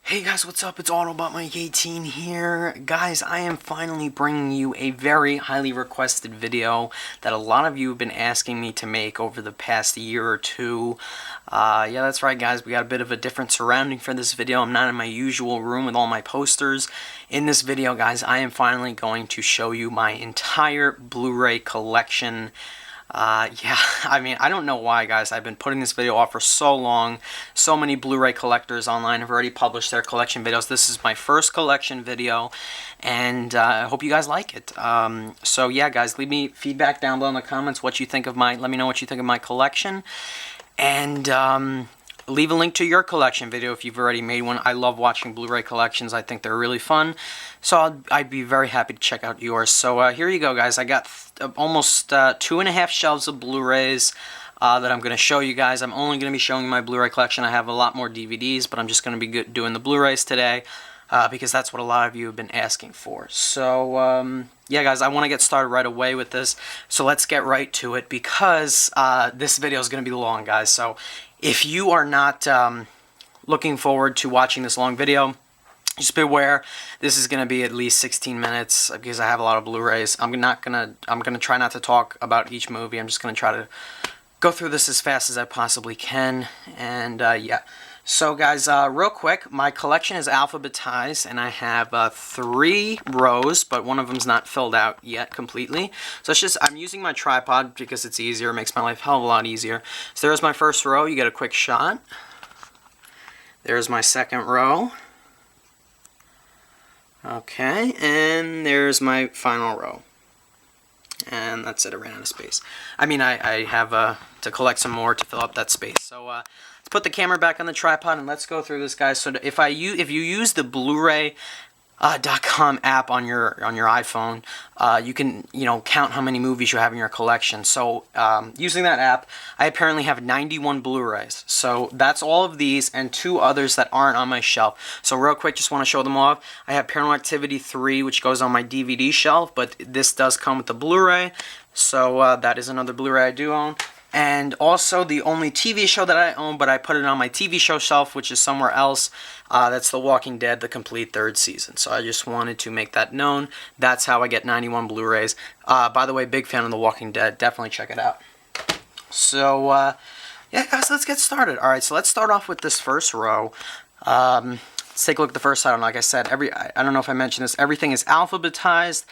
Hey guys, what's up? It's Autobot18 here. Guys, I am finally bringing you a very highly requested video that a lot of you have been asking me to make over the past year or two. Yeah, that's right guys, we got a bit of a different surrounding for this video. I'm not in my usual room with all my posters. In this video, guys, I am finally going to show you my entire Blu-ray collection. Yeah, I mean, I don't know why, guys. I've been putting this video off for so long. So many Blu-ray collectors online have already published their collection videos. This is my first collection video, and I hope you guys like it. So yeah, guys, leave me feedback down below in the comments what you think of let me know what you think of my collection, and leave a link to your collection video if you've already made one. I love watching Blu-ray collections. I think they're really fun. So I'd be very happy to check out yours. So here you go, guys. I got almost 2.5 shelves of Blu-rays that I'm going to show you guys. I'm only going to be showing my Blu-ray collection. I have a lot more DVDs, but I'm just going to be doing the Blu-rays today because that's what a lot of you have been asking for. So yeah, guys, I want to get started right away with this. So let's get right to it because this video is going to be long, guys. So if you are not looking forward to watching this long video, just be aware this is going to be at least 16 minutes because I have a lot of Blu-rays. I'm gonna try not to talk about each movie. I'm just gonna try to go through this as fast as I possibly can. And yeah. So guys, real quick, my collection is alphabetized, and I have 3 rows, but one of them's not filled out yet completely. So it's just, I'm using my tripod because it's easier, it makes my life a hell of a lot easier. So there's my first row, you get a quick shot. There's my second row. Okay, and there's my final row. And that's it, I ran out of space. I mean, I have to collect some more to fill up that space. So let's put the camera back on the tripod and let's go through this, guys. So if you use the Blu-Ray .com app on your iPhone, you can count how many movies you have in your collection. So using that app, I apparently have 91 Blu-rays. So that's all of these and 2 others that aren't on my shelf. So real quick, just want to show them off. I have Paranormal Activity 3, which goes on my DVD shelf, but this does come with the Blu-ray. So that is another Blu-ray I do own. And also the only TV show that I own, but I put it on my TV show shelf, which is somewhere else, that's The Walking Dead, the complete 3rd season. So I just wanted to make that known. That's how I get 91 Blu-rays. By the way, big fan of The Walking Dead. Definitely check it out. So, yeah, guys, let's get started. Alright, so let's start off with this first row. Let's take a look at the first title. Like I said, I don't know if I mentioned this, everything is alphabetized.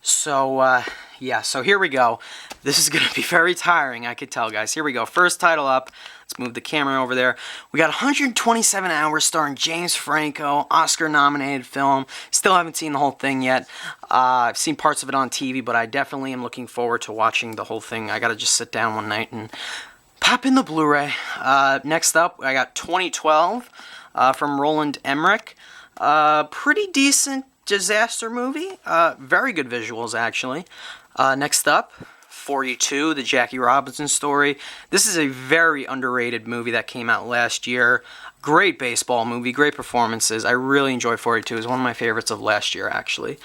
So, yeah, so here we go. This is going to be very tiring, I could tell, guys. Here we go. First title up. Let's move the camera over there. We got 127 hours starring James Franco, Oscar-nominated film. Still haven't seen the whole thing yet. I've seen parts of it on TV, but I definitely am looking forward to watching the whole thing. I got to just sit down one night and pop in the Blu-ray. Next up, I got 2012 from Roland Emmerich. Pretty decent disaster movie. Very good visuals, actually. Next up, 42, the Jackie Robinson story. This is a very underrated movie that came out last year. Great baseball movie, great performances. I really enjoyed 42. It's one of my favorites of last year, actually.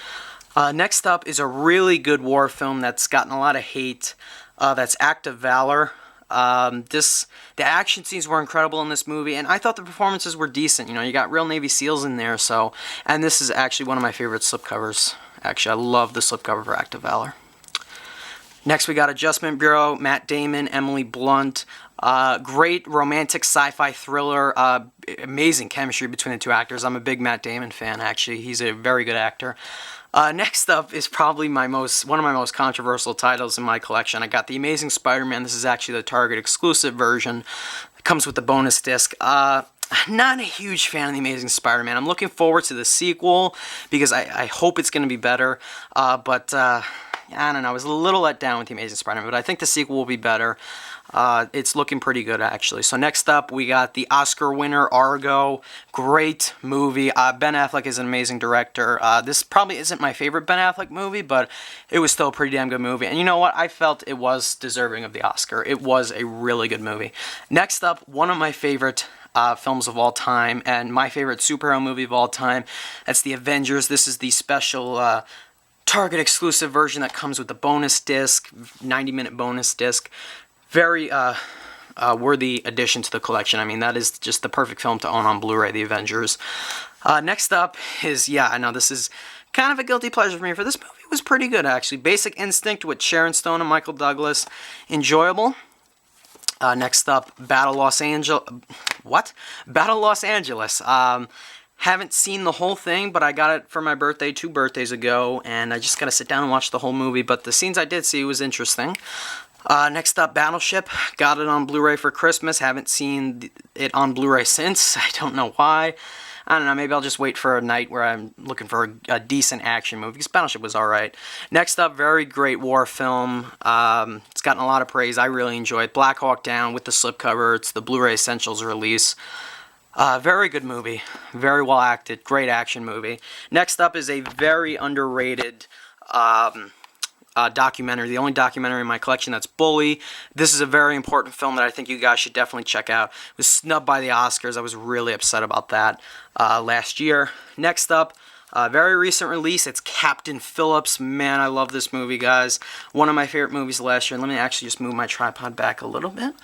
Next up is a really good war film that's gotten a lot of hate. That's Act of Valor. The action scenes were incredible in this movie, and I thought the performances were decent. You got real Navy SEALs in there, so, and this is actually one of my favorite slipcovers. Actually, I love the slipcover for Act of Valor. Next, we got Adjustment Bureau, Matt Damon, Emily Blunt. Great romantic sci-fi thriller. Amazing chemistry between the 2 actors. I'm a big Matt Damon fan, actually. He's a very good actor. Next up is probably one of my most controversial titles in my collection. I got The Amazing Spider-Man. This is actually the Target exclusive version. It comes with the bonus disc. Not a huge fan of The Amazing Spider-Man. I'm looking forward to the sequel because I hope it's going to be better. But I don't know. I was a little let down with The Amazing Spider-Man, but I think the sequel will be better. It's looking pretty good, actually. So next up, we got the Oscar winner, Argo. Great movie. Ben Affleck is an amazing director. This probably isn't my favorite Ben Affleck movie, but it was still a pretty damn good movie. And you know what? I felt it was deserving of the Oscar. It was a really good movie. Next up, one of my favorite films of all time, and my favorite superhero movie of all time. That's The Avengers. This is the special Target exclusive version that comes with the bonus disc, 90-minute bonus disc. Very worthy addition to the collection. I mean, that is just the perfect film to own on Blu-ray, The Avengers. Next up is, yeah, I know this is kind of a guilty pleasure for me, for this movie was pretty good, actually. Basic Instinct with Sharon Stone and Michael Douglas. Enjoyable. Next up, Battle Los Angeles. What? Battle Los Angeles. Haven't seen the whole thing, but I got it for my birthday 2 birthdays ago, and I just got to sit down and watch the whole movie, but the scenes I did see was interesting. Next up, Battleship. Got it on Blu-ray for Christmas. Haven't seen it on Blu-ray since. I don't know why. I don't know, maybe I'll just wait for a night where I'm looking for a decent action movie, because Battleship was alright. Next up, very great war film. It's gotten a lot of praise. I really enjoyed Black Hawk Down with the slipcover. It's the Blu-ray Essentials release. Very good movie. Very well acted. Great action movie. Next up is a very underrated documentary, the only documentary in my collection, that's Bully. This is a very important film that I think you guys should definitely check out. It was snubbed by the Oscars. I was really upset about that last year. Next up, very recent release, it's Captain Phillips. Man, I love this movie, guys. One of my favorite movies last year. Let me actually just move my tripod back a little bit.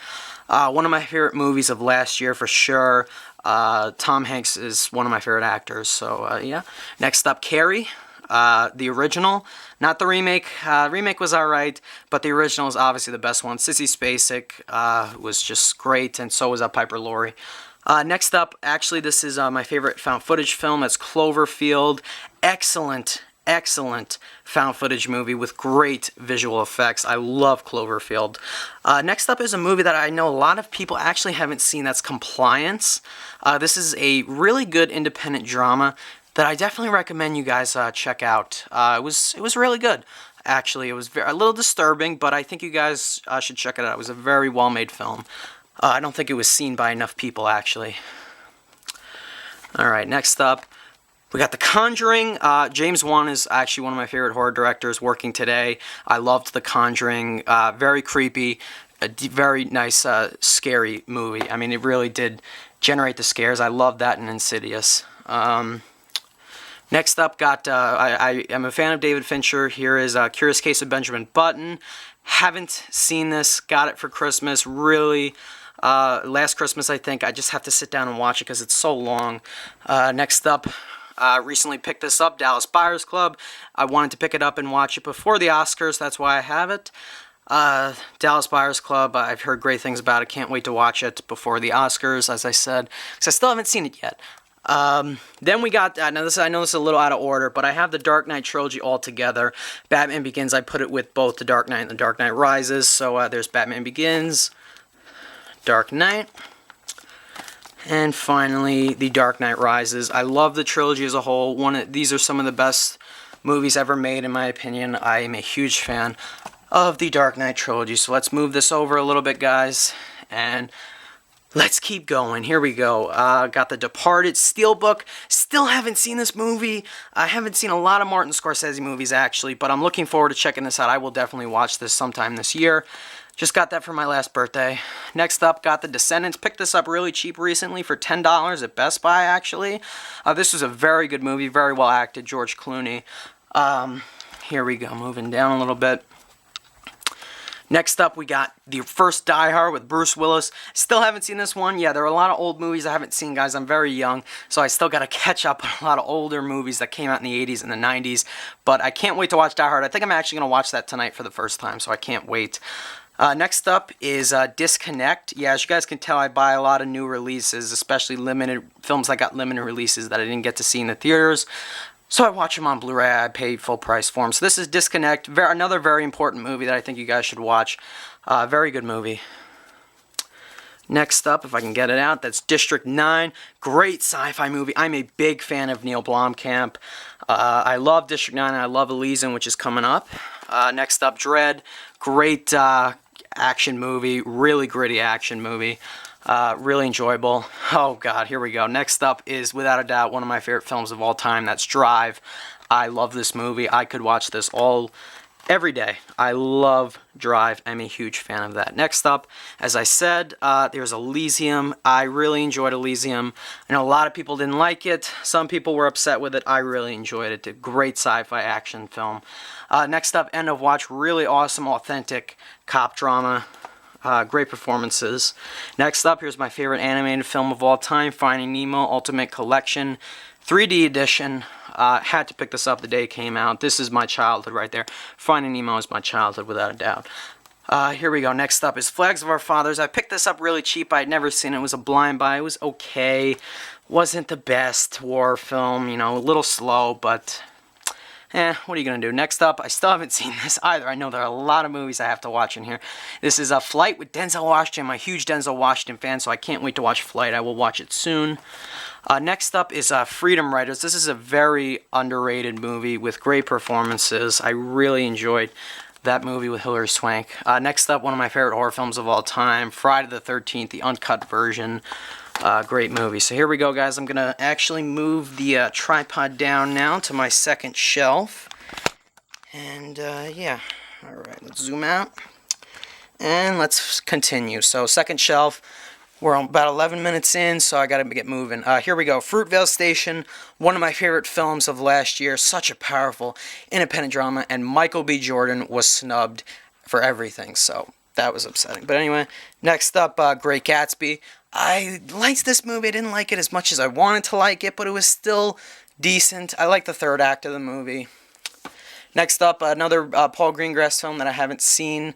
One of my favorite movies of last year for sure. Tom Hanks is one of my favorite actors, so yeah. Next up, Carrie. The original, not the remake. Remake was alright, but the original is obviously the best one. Sissy Spacek was just great, and so was Piper Laurie. Next up, actually, this is my favorite found footage film. That's Cloverfield. Excellent, excellent found footage movie with great visual effects. I love Cloverfield. Next up is a movie that I know a lot of people actually haven't seen. That's Compliance. This is a really good independent drama that I definitely recommend you guys check out. It was really good, actually. It was a little disturbing, but I think you guys should check it out. It was a very well-made film. I don't think it was seen by enough people, actually. Alright, next up, we got The Conjuring. James Wan is actually one of my favorite horror directors working today. I loved The Conjuring. Very creepy, a very nice, scary movie. I mean, it really did generate the scares. I love that in Insidious. Next up, I am a fan of David Fincher. Here is Curious Case of Benjamin Button. Haven't seen this. Got it for Christmas. Really, last Christmas, I think. I just have to sit down and watch it because it's so long. Next up, recently picked this up, Dallas Buyers Club. I wanted to pick it up and watch it before the Oscars. That's why I have it. Dallas Buyers Club, I've heard great things about it. Can't wait to watch it before the Oscars, as I said, because I still haven't seen it yet. Then we got, now this, I know this is a little out of order, but I have the Dark Knight trilogy all together. Batman Begins, I put it with both the Dark Knight and the Dark Knight Rises. So there's Batman Begins, Dark Knight, and finally the Dark Knight Rises. I love the trilogy as a whole. These are some of the best movies ever made, in my opinion. I am a huge fan of the Dark Knight trilogy. So let's move this over a little bit, guys, and let's keep going. Here we go. Got The Departed, Steelbook. Still haven't seen this movie. I haven't seen a lot of Martin Scorsese movies, actually, but I'm looking forward to checking this out. I will definitely watch this sometime this year. Just got that for my last birthday. Next up, got The Descendants. Picked this up really cheap recently for $10 at Best Buy, actually. This was a very good movie, very well acted, George Clooney. Here we go, moving down a little bit. Next up, we got the first Die Hard with Bruce Willis. Still haven't seen this one. Yeah, there are a lot of old movies I haven't seen, guys. I'm very young, so I still got to catch up on a lot of older movies that came out in the 80s and the 90s. But I can't wait to watch Die Hard. I think I'm actually going to watch that tonight for the first time, so I can't wait. Next up is Disconnect. Yeah, as you guys can tell, I buy a lot of new releases, especially limited films that got limited releases that I didn't get to see in the theaters. So I watch them on Blu-ray. I pay full price for them. So this is Disconnect, another very important movie that I think you guys should watch. Very good movie. Next up, if I can get it out, that's District 9. Great sci-fi movie. I'm a big fan of Neil Blomkamp. I love District 9, and I love Elysium, which is coming up. Next up, Dread. Great action movie. Really gritty action movie. Really enjoyable. Oh god, here we go. Next up is, without a doubt, one of my favorite films of all time. That's Drive. I love this movie. I could watch this every day. I love Drive. I'm a huge fan of that. Next up, as I said, there's Elysium. I really enjoyed Elysium. I know a lot of people didn't like it. Some people were upset with it. I really enjoyed it. It's a great sci-fi action film. Next up, End of Watch. Really awesome, authentic cop drama. Great performances. Next up, here's my favorite animated film of all time, Finding Nemo Ultimate Collection. 3D edition. Had to pick this up the day it came out. This is my childhood right there. Finding Nemo is my childhood without a doubt. Here we go. Next up is Flags of Our Fathers. I picked this up really cheap. I'd never seen it. It was a blind buy. It was okay. Wasn't the best war film. You know, a little slow, but what are you going to do? Next up, I still haven't seen this either. I know there are a lot of movies I have to watch in here. This is Flight with Denzel Washington. I'm a huge Denzel Washington fan, so I can't wait to watch Flight. I will watch it soon. Next up is Freedom Writers. This is a very underrated movie with great performances. I really enjoyed that movie with Hilary Swank. Next up, one of my favorite horror films of all time, Friday the 13th, the uncut version. Great movie. So here we go, guys. I'm going to actually move the tripod down now to my second shelf. And, yeah. Alright, let's zoom out. And let's continue. So, second shelf. We're about 11 minutes in, so I got to get moving. Here we go. Fruitvale Station, one of my favorite films of last year. Such a powerful independent drama, and Michael B. Jordan was snubbed for everything, so that was upsetting. But anyway, next up, Great Gatsby. I liked this movie. I didn't like it as much as I wanted to like it, but it was still decent. I like the third act of the movie. Next up, another Paul Greengrass film that I haven't seen,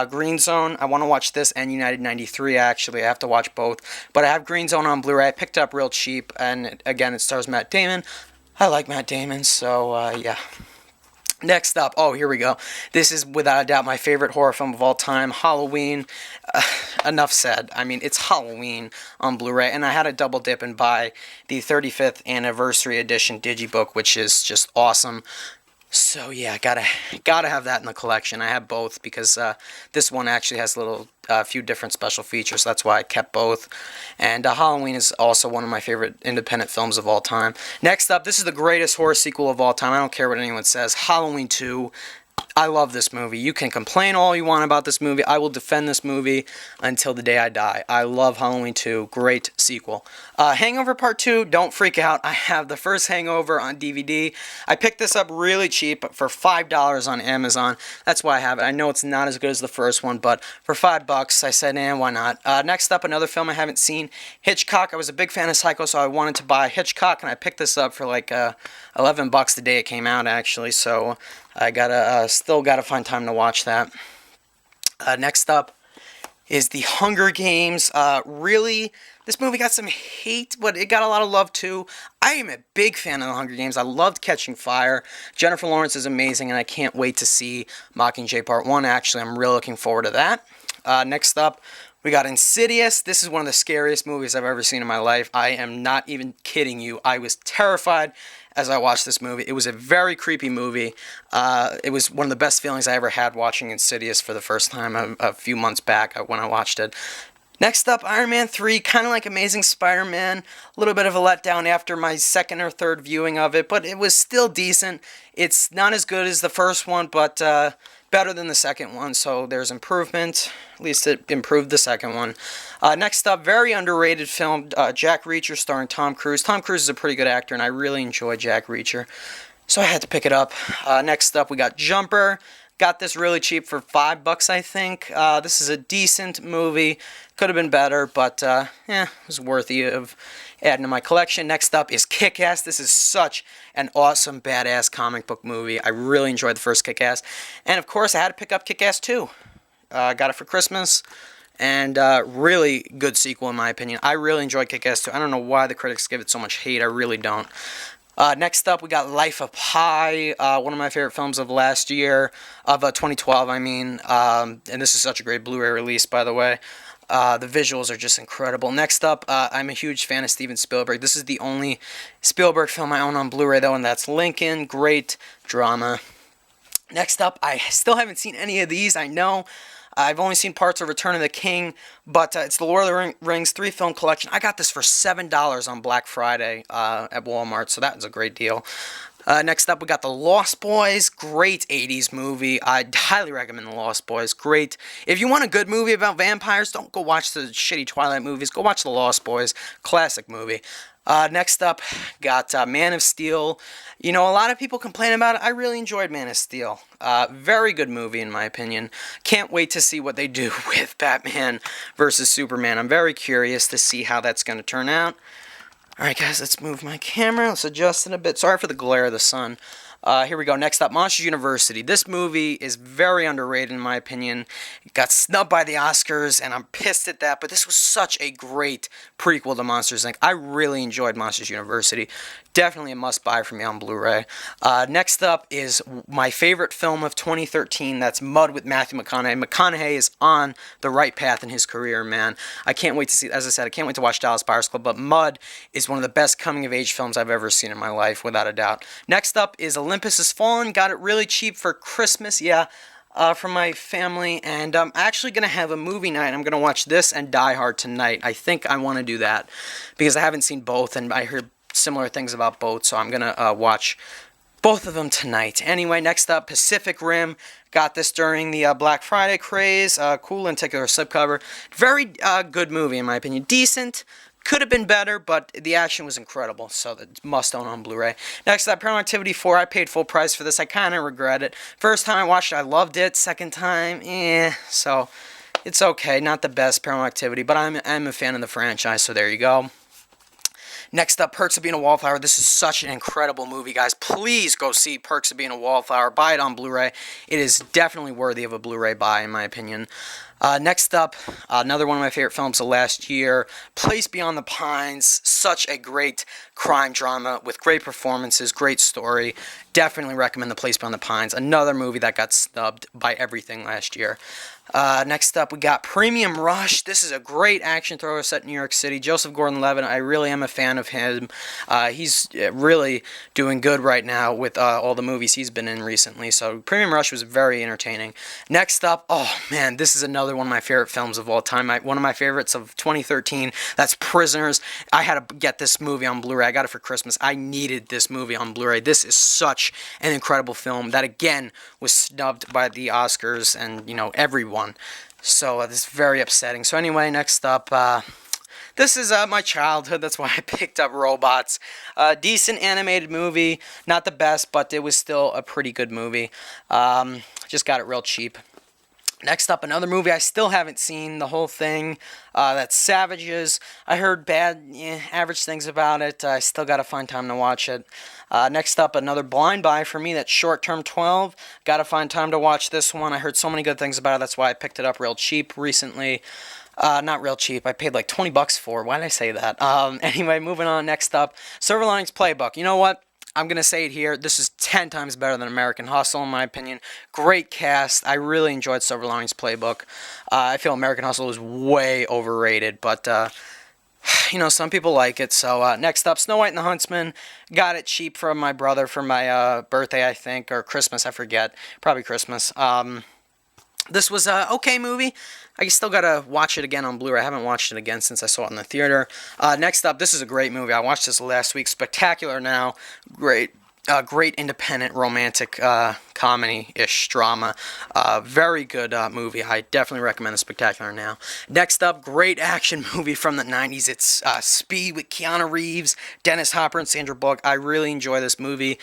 Green Zone. I want to watch this and United 93, actually. I have to watch both. But I have Green Zone on Blu-ray. I picked it up real cheap, and again, it stars Matt Damon. I like Matt Damon, so yeah. Next up, oh, here we go. This is, without a doubt, my favorite horror film of all time, Halloween. Enough said. I mean, it's Halloween on Blu-ray, and I had to double dip and buy the 35th Anniversary Edition Digibook, which is just awesome. So yeah, gotta have that in the collection. I have both because this one actually has a few different special features. So that's why I kept both. And Halloween is also one of my favorite independent films of all time. Next up, this is the greatest horror sequel of all time. I don't care what anyone says. Halloween 2. I love this movie. You can complain all you want about this movie. I will defend this movie until the day I die. I love Halloween 2. Great sequel. Hangover Part 2, don't freak out. I have the first Hangover on DVD. I picked this up really cheap for $5 on Amazon. That's why I have it. I know it's not as good as the first one, but for $5, I said, why not? Next up, another film I haven't seen, Hitchcock. I was a big fan of Psycho, so I wanted to buy Hitchcock, and I picked this up for like $11 the day it came out, actually, so I still gotta find time to watch that. Next up is The Hunger Games. Really, this movie got some hate, but it got a lot of love too. I am a big fan of The Hunger Games. I loved Catching Fire. Jennifer Lawrence is amazing, and I can't wait to see Mockingjay Part 1. Actually, I'm really looking forward to that. Next up, we got Insidious. This is one of the scariest movies I've ever seen in my life. I am not even kidding you. I was terrified as I watched this movie. It was a very creepy movie. It was one of the best feelings I ever had watching Insidious for the first time a few months back when I watched it. Next up, Iron Man 3, kind of like Amazing Spider-Man. A little bit of a letdown after my second or third viewing of it, but it was still decent. It's not as good as the first one, but better than the second one, so there's improvement. At least it improved the second one. Next up, very underrated film, Jack Reacher, starring Tom Cruise. Tom Cruise is a pretty good actor, and I really enjoy Jack Reacher, so I had to pick it up. Next up, we got Jumper. Got this really cheap for $5, I think. This is a decent movie. Could have been better, but it was worthy of adding to my collection. Next up is Kick-Ass. This is such an awesome, badass comic book movie. I really enjoyed the first Kick-Ass. And, of course, I had to pick up Kick-Ass 2. Got it for Christmas. And really good sequel, in my opinion. I really enjoyed Kick-Ass 2. I don't know why the critics give it so much hate. I really don't. Next up, we got Life of Pi, one of my favorite films of last year, of 2012, I mean. And this is such a great Blu-ray release, by the way. The visuals are just incredible. Next up, I'm a huge fan of Steven Spielberg. This is the only Spielberg film I own on Blu-ray, though, and that's Lincoln. Great drama. Next up, I still haven't seen any of these, I know. I've only seen parts of Return of the King, but it's the Lord of the Rings 3-film collection. I got this for $7 on Black Friday at Walmart, so that was a great deal. Next up, we got The Lost Boys. Great 80s movie. I'd highly recommend The Lost Boys. Great. If you want a good movie about vampires, don't go watch the shitty Twilight movies. Go watch The Lost Boys. Classic movie. Next up, got Man of Steel. You know, a lot of people complain about it. I really enjoyed Man of Steel. Very good movie, in my opinion. Can't wait to see what they do with Batman versus Superman. I'm very curious to see how that's going to turn out. Alright guys, let's move my camera. Let's adjust it a bit. Sorry for the glare of the sun. Here we go. Next up, Monsters University. This movie is very underrated in my opinion. It got snubbed by the Oscars, and I'm pissed at that, but this was such a great prequel to Monsters, Inc. I really enjoyed Monsters University. Definitely a must-buy for me on Blu-ray. Next up is my favorite film of 2013. That's Mud with Matthew McConaughey. McConaughey is on the right path in his career, man. I can't wait to see, as I said, I can't wait to watch Dallas Buyers Club, but Mud is one of the best coming-of-age films I've ever seen in my life, without a doubt. Next up is Olympus Has Fallen. Got it really cheap for Christmas, yeah, from my family, and I'm actually going to have a movie night. I'm going to watch this and Die Hard tonight. I think I want to do that, because I haven't seen both, and I heard similar things about both, so I'm going to watch both of them tonight. Anyway, next up, Pacific Rim. Got this during the Black Friday craze. Cool and particular slipcover. Very good movie, in my opinion. Decent. Could have been better, but the action was incredible, so that's must own on Blu-ray. Next up, Paranormal Activity 4. I paid full price for this. I kind of regret it. First time I watched it, I loved it. Second time, so it's okay. Not the best Paranormal Activity, but I'm a fan of the franchise, so there you go. Next up, Perks of Being a Wallflower. This is such an incredible movie, guys. Please go see Perks of Being a Wallflower. Buy it on Blu-ray. It is definitely worthy of a Blu-ray buy, in my opinion. Next up, another one of my favorite films of last year, Place Beyond the Pines. Such a great crime drama with great performances, great story. Definitely recommend The Place Beyond the Pines. Another movie that got snubbed by everything last year. Next up, we got Premium Rush. This is a great action thriller set in New York City. Joseph Gordon-Levitt, I really am a fan of him. He's really doing good right now with all the movies he's been in recently. So Premium Rush was very entertaining. Next up, oh man, this is another one of my favorite films of all time. One of my favorites of 2013. That's Prisoners. I had to get this movie on Blu-ray. I got it for Christmas. I needed this movie on Blu-ray. This is such an incredible film that, again, was snubbed by the Oscars and, you know, everyone. So this is very upsetting. So anyway, next up, this is my childhood. That's why I picked up Robots. Decent animated movie. Not the best, but it was still a pretty good movie. Just got it real cheap. Next up, another movie I still haven't seen the whole thing. That's Savages. I heard average things about it. I still got to find time to watch it. Next up, another blind buy for me. That's Short Term 12. Got to find time to watch this one. I heard so many good things about it. That's why I picked it up real cheap recently. Not real cheap. I paid like $20 for it. Why did I say that? Anyway, moving on. Next up, Silver Linings Playbook. You know what? I'm going to say it here. This is 10 times better than American Hustle, in my opinion. Great cast. I really enjoyed Silver Linings Playbook. I feel American Hustle is way overrated, but, you know, some people like it. So, next up, Snow White and the Huntsman. Got it cheap from my brother for my birthday, I think, or Christmas, I forget. Probably Christmas. This was a okay movie. I still gotta watch it again on Blu-ray. I haven't watched it again since I saw it in the theater. Next up, this is a great movie. I watched this last week. Spectacular Now. Great independent romantic comedy-ish drama. Very good movie. I definitely recommend The Spectacular Now. Next up, great action movie from the 90s. It's Speed with Keanu Reeves, Dennis Hopper, and Sandra Bullock. I really enjoy this movie.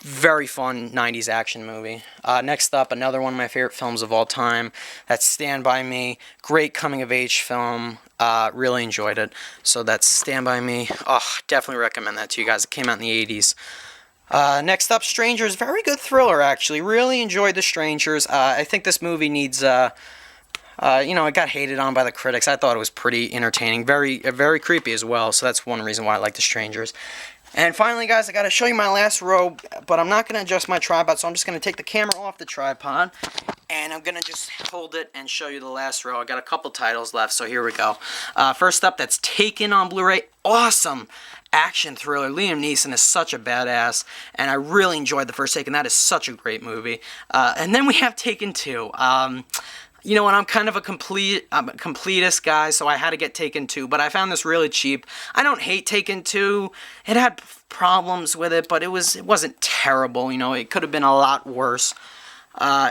Very fun 90s action movie. Next up, another one of my favorite films of all time. That's Stand By Me. Great coming-of-age film. Really enjoyed it. So that's Stand By Me. Oh, definitely recommend that to you guys. It came out in the 80s. Next up, Strangers. Very good thriller, actually. Really enjoyed The Strangers. I think this movie needs... you know, it got hated on by the critics. I thought it was pretty entertaining. Very creepy as well. So that's one reason why I like The Strangers. And finally, guys, I got to show you my last row, but I'm not going to adjust my tripod, so I'm just going to take the camera off the tripod, and I'm going to just hold it and show you the last row. I got a couple titles left, so here we go. First up, that's Taken on Blu-ray. Awesome action thriller. Liam Neeson is such a badass, and I really enjoyed the first Taken. That is such a great movie. And then we have Taken 2. You know what, I'm kind of a completist guy, so I had to get Taken 2, but I found this really cheap. I don't hate Taken 2. It had problems with it, but it wasn't terrible, you know, it could have been a lot worse.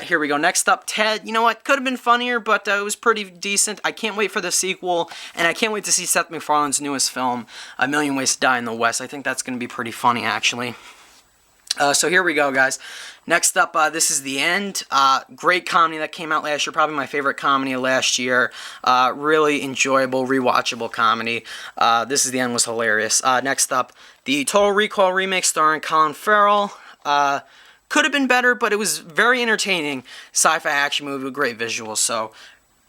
Here we go. Next up, Ted. You know what, could have been funnier, but it was pretty decent. I can't wait for the sequel, and I can't wait to see Seth MacFarlane's newest film, A Million Ways to Die in the West. I think that's going to be pretty funny, actually. So here we go, guys. Next up, This Is the End. Great comedy that came out last year. Probably my favorite comedy of last year. Really enjoyable, rewatchable comedy. This Is the End was hilarious. Next up, the Total Recall remake starring Colin Farrell. Could have been better, but it was very entertaining. Sci-fi action movie with great visuals. So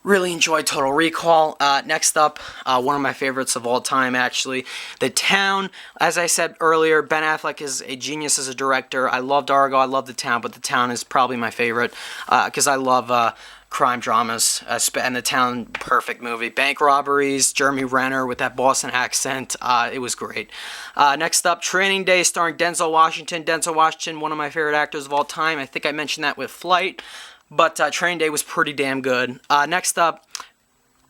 really enjoyed Total Recall. Next up, one of my favorites of all time, actually, The Town. As I said earlier, Ben Affleck is a genius as a director. I loved Argo, I love The Town, but The Town is probably my favorite because I love crime dramas, and The Town, perfect movie. Bank robberies, Jeremy Renner with that Boston accent, it was great. Next up, Training Day, starring Denzel Washington. Denzel Washington, one of my favorite actors of all time. I think I mentioned that with Flight. But Training Day was pretty damn good. Next up,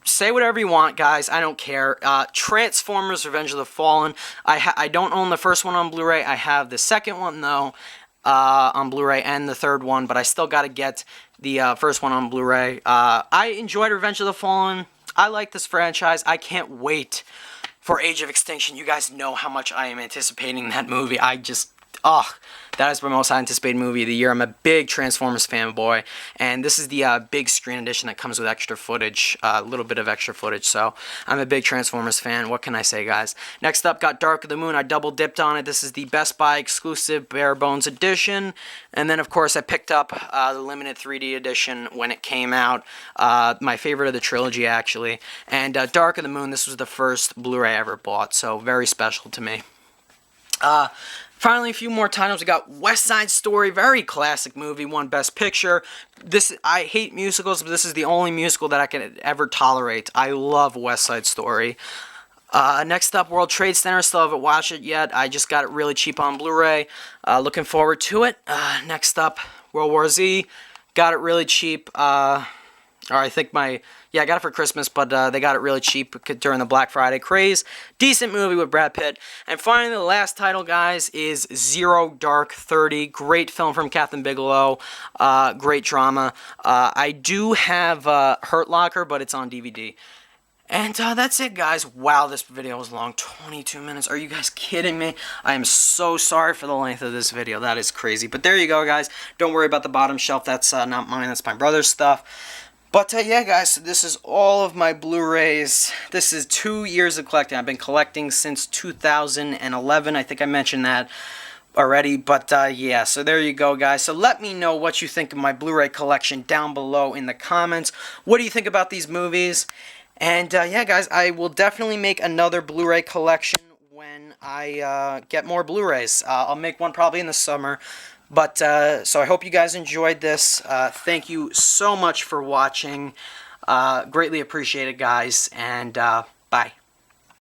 say whatever you want, guys. I don't care. Transformers: Revenge of the Fallen. I don't own the first one on Blu-ray. I have the second one, though, on Blu-ray, and the third one. But I still got to get the first one on Blu-ray. I enjoyed Revenge of the Fallen. I like this franchise. I can't wait for Age of Extinction. You guys know how much I am anticipating that movie. That is my most anticipated movie of the year. I'm a big Transformers fanboy, and this is the big screen edition that comes with extra footage, a little bit of extra footage, so I'm a big Transformers fan. What can I say, guys? Next up, got Dark of the Moon. I double dipped on it. This is the Best Buy exclusive bare bones edition, and then, of course, I picked up the limited 3D edition when it came out, my favorite of the trilogy, actually, and Dark of the Moon, this was the first Blu-ray I ever bought, so very special to me. Finally, a few more titles. We got West Side Story, very classic movie, won Best Picture. I hate musicals, but this is the only musical that I can ever tolerate. I love West Side Story. Next up, World Trade Center. Still haven't watched it yet. I just got it really cheap on Blu-ray. Looking forward to it. Next up, World War Z. Got it really cheap. I got it for Christmas, but they got it really cheap during the Black Friday craze. Decent movie with Brad Pitt. And finally, the last title, guys, is Zero Dark 30. Great film from Kathryn Bigelow. Great drama. I do have Hurt Locker, but it's on DVD. And that's it, guys. Wow, this video was long. 22 minutes. Are you guys kidding me? I am so sorry for the length of this video. That is crazy. But there you go, guys. Don't worry about the bottom shelf. That's not mine. That's my brother's stuff. But yeah, guys, so this is all of my Blu-rays. This is 2 years of collecting. I've been collecting since 2011. I think I mentioned that already. But yeah, so there you go, guys. So let me know what you think of my Blu-ray collection down below in the comments. What do you think about these movies? And yeah, guys, I will definitely make another Blu-ray collection when I get more Blu-rays. I'll make one probably in the summer. But, so I hope you guys enjoyed this. Thank you so much for watching. Greatly appreciated, guys. And, bye.